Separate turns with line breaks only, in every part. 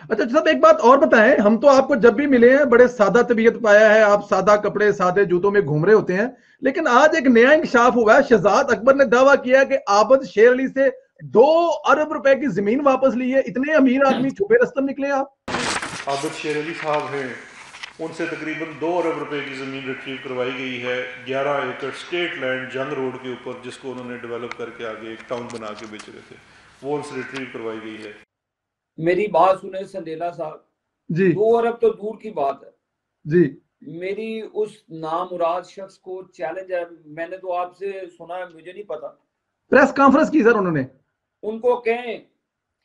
अच्छा साहब, एक बात और बताएं, हम तो आपको जब भी मिले हैं बड़े सादा तबीयत पाया है, आप सादा कपड़े सादे जूतों में घूम रहे होते हैं, लेकिन आज एक नया इंकशाफ हुआ है। शहजाद अकबर ने दावा किया कि आबद शेर अली से 2 अरब रुपए की जमीन वापस ली है। इतने अमीर आदमी छुपे रस्तम निकले आप।
आबिद शेर अली साहब हैं, उनसे तकरीबन 2 अरब रुपए की ज़मीन रिट्रीव करवाई गई है, 11 एकड़ स्टेट लैंड जंग रोड के ऊपर, जिसको उन्होंने डेवलप करके आगे एक टाउन बना के बेच रहे थे, वो उनसे रिट्रीव करवाई गई है।
मेरी बात सुने संदेला साहब,
जी
2 अरब तो दूर की बात है।
जी
मेरी उस नामुराद शख्स को चैलेंज है, मैंने तो आपसे सुना है, मुझे नहीं पता।
प्रेस कॉन्फ्रेंस की सर उन्होंने।
उनको कहें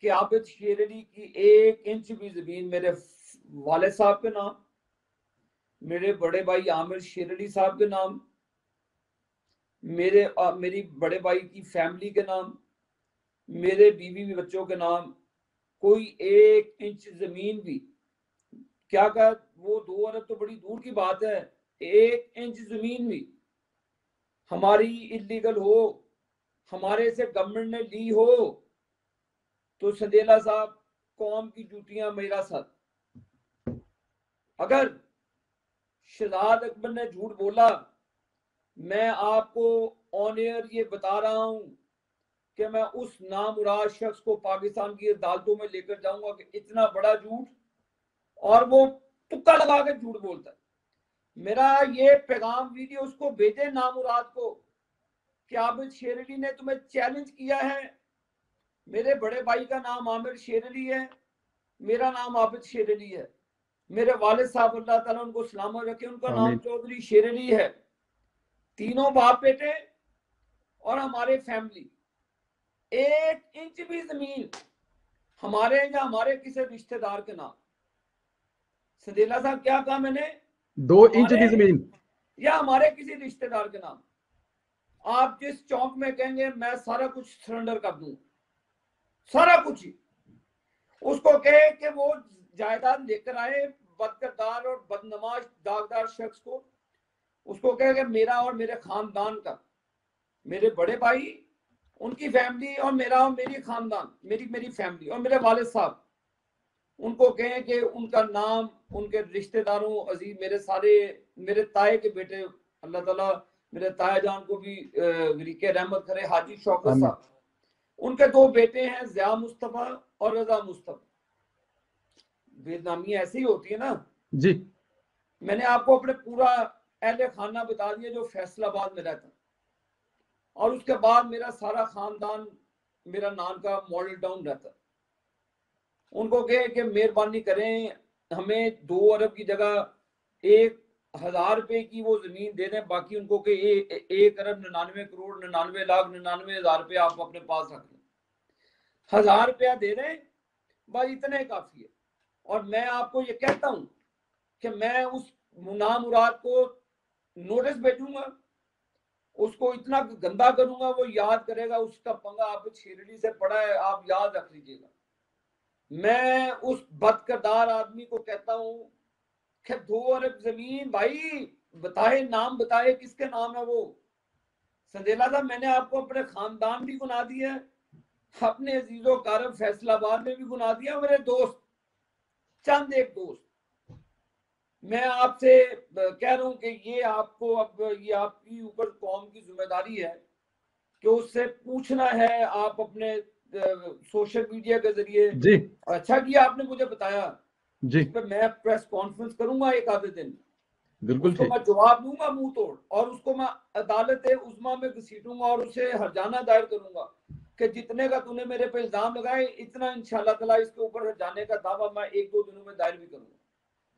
कि आबिद शेर अली की 1 इंच भी जमीन मेरे वाले साहब के नाम, मेरे बड़े भाई आमिर शेर अली साहब के नाम, मेरी बड़े भाई की फैमिली के नाम, मेरे बीवी बच्चों के नाम, कोई 1 इंच जमीन भी, क्या कहा वो 2 अरब तो बड़ी दूर की बात है, 1 इंच जमीन भी हमारी इलीगल हो, हमारे से गवर्नमेंट ने ली हो, तो संदेला साहब कौम की जूतियां मेरा साथ। अगर शहजाद अकबर ने झूठ बोला, मैं आपको ऑन एयर ये बता रहा हूं कि मैं उस नामुराद शख्स को पाकिस्तान की अदालतों में लेकर जाऊंगा कि इतना बड़ा झूठ, और वो तुक्का लगा के झूठ बोलता है। मेरा ये पैगाम वीडियो उसको भेजे नामुराद को कि आबिद शेर अली ने तुम्हें चैलेंज किया है। मेरे बड़े भाई का नाम आमिर शेर अली है, मेरा नाम आबिद शेर अली है, मेरे वालिद साहब अल्लाह ताला उनको सलामत रखे, उनका नाम चौधरी शेर अली है। तीनों बाप बेटे और हमारे फैमिली, 1 इंच भी जमीन हमारे या हमारे किसी रिश्तेदार के नाम। संदेला साहब क्या कहा मैंने?
2 इंच की जमीन
या हमारे किसी रिश्तेदार के नाम। आप जिस चौक में कहेंगे मैं सारा कुछ सरेंडर कर दूं, सारा कुछ ही। उसको कहे कि वो जायदाद लेकर आए बदकिरदार और बदनमाश दागदार शख्स को, उसको कहे कि मेरा और मेरे खानदान का, मेरे बड़े भाई, उनकी फैमिली और मेरा और मेरी खानदान, मेरी फैमिली और मेरे वालिद साहब, उनको कहें कि उनका नाम, उनके रिश्तेदारों अजीज, मेरे सारे, मेरे ताए के बेटे, अल्लाह ताला मेरे ताया जान को भी वरीके रहमत करे, हाजी शौकत साहब, उनके 2 बेटे हैं ज़िया मुस्तफा और रजा मुस्तफा। बेनामी ऐसी होती है ना
जी।
मैंने आपको अपने पूरा अहले खाना बता दिया जो फैसलाबाद में रहता, और उसके बाद मेरा सारा खानदान मेरा नान का मॉडल टाउन रहता। उनको कहे कि मेहरबानी करें, हमें 2 अरब की जगह 1,000 रुपए की वो जमीन दे दें, बाकी उनको के 1 अरब 99 करोड़ 99 लाख 99 हजार रुपये आप अपने पास रख लें, 1,000 रुपया दे दें, बस इतने काफी है। और मैं आपको ये कहता हूं कि मैं उस नामुराद को नोटिस भेजूंगा, उसको इतना गंदा करूंगा, वो याद करेगा उसका पंगा आप शेर अली से पड़ा है, आप याद रख लीजिएगा। मैं उस बदकिरदार आदमी को कहता हूं कि 2 अरब जमीन, भाई बताए, नाम बताए किसके नाम है वो। संदेला साहब मैंने आपको अपने खानदान भी गुना दिया, अपने अजीजों कारब फैसलाबाद में भी गुना दिया, मेरे दोस्त, चंद एक दोस्त। मैं आपसे कह रहा हूं कि ये आपको, अब ये आपकी ऊपर कौम की जिम्मेदारी है कि उससे पूछना है, आप अपने सोशल मीडिया के जरिए।
जी
अच्छा किया आपने मुझे बताया,
जी
इस पर मैं प्रेस कॉन्फ्रेंस करूंगा एक आधे दिन,
बिल्कुल
उसको
ठीक।
मैं जवाब दूंगा मुंह तोड़, और उसको मैं अदालत उस्मा में घसीटूंगा और उसे हरजाना दायर करूंगा कि जितने का तूने मेरे पे इल्जाम लगाए, इतना इंशाल्लाह ताला इसके ऊपर हरजाने का दावा मैं 1-2 दिनों में दायर भी करूंगा।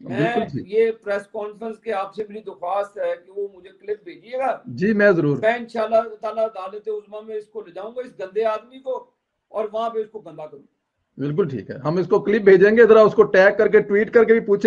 बिल्कुल
मैं
ठीक।
ये प्रेस कॉन्फ्रेंस के आपसे मेरी दरख्वास्त है कि वो मुझे क्लिप भेजिएगा,
जी मैं जरूर।
मैं इंशाल्लाह ताला अदालत उस्मा में इसको ले जाऊंगा, इस गंदे आदमी को, और वहां पे इसको गंदा करूंगा।
बिल्कुल ठीक है, हम इसको क्लिप भेजेंगे, जरा उसको टैग करके ट्वीट करके भी पूछे।